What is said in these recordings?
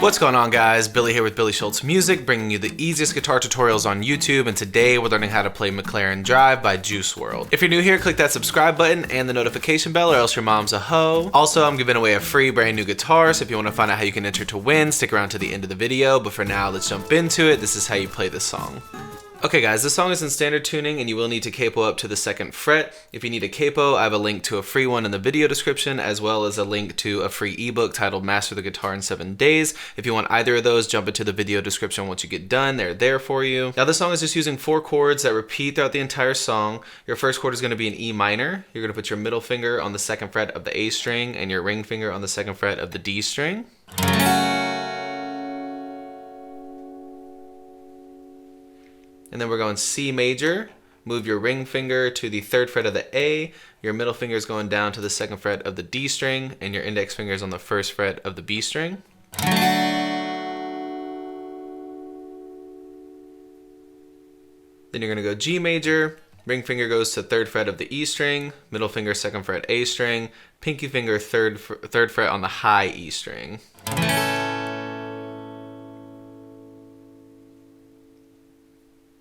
What's going on, guys? Billy here with Billy Schultz Music, bringing you the easiest guitar tutorials on YouTube, and today we're learning how to play McLaren Drive by Juice WRLD. If you're new here, click that subscribe button and the notification bell, or else your mom's a hoe. Also, I'm giving away a free brand new guitar, so if you want to find out how you can enter to win, stick around to the end of the video. But for now, let's jump into it. This is how you play this song. Okay guys, this song is in standard tuning and you will need to capo up to the 2nd fret. If you need a capo, I have a link to a free one in the video description, as well as a link to a free ebook titled Master the Guitar in 7 Days. If you want either of those, jump into the video description once you get done. They're there for you. Now this song is just using 4 chords that repeat throughout the entire song. Your first chord is going to be an E minor. You're going to put your middle finger on the 2nd fret of the A string and your ring finger on the 2nd fret of the D string. And then we're going C major. Move your ring finger to the 3rd fret of the A. Your middle finger is going down to the 2nd fret of the D string, and your index finger is on the 1st fret of the B string. Then you're going to go G major. Ring finger goes to 3rd fret of the E string. Middle finger 2nd fret A string. Pinky finger 3rd fret on the high E string.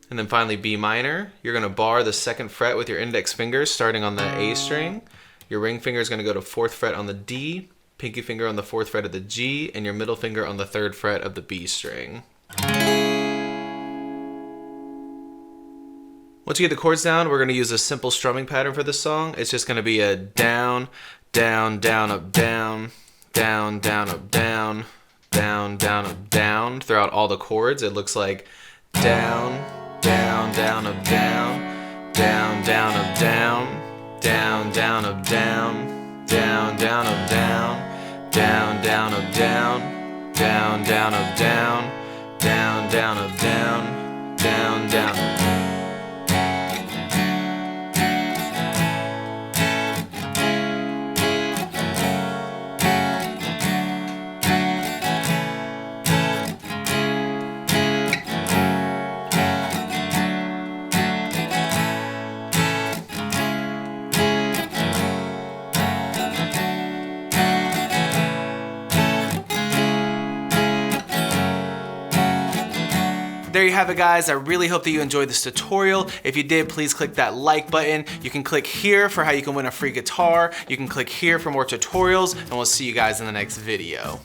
And then finally B minor, you're going to bar the 2nd fret with your index finger starting on the A string. Your ring finger is going to go to 4th fret on the D, pinky finger on the 4th fret of the G, and your middle finger on the 3rd fret of the B string. Once you get the chords down, we're going to use a simple strumming pattern for this song. It's just going to be a down, down, down, up, down, down, down, up, down, down, down, up, down throughout all the chords. It looks like down, down, down, up, down, down, down, up, down, down, down, up, down, down, down, up, down, down, down, up, down, down, down, up, down, down, down, up, down, down, down. There you have it, guys. I really hope that you enjoyed this tutorial. If you did, please click that like button. You can click here for how you can win a free guitar. You can click here for more tutorials, and we'll see you guys in the next video.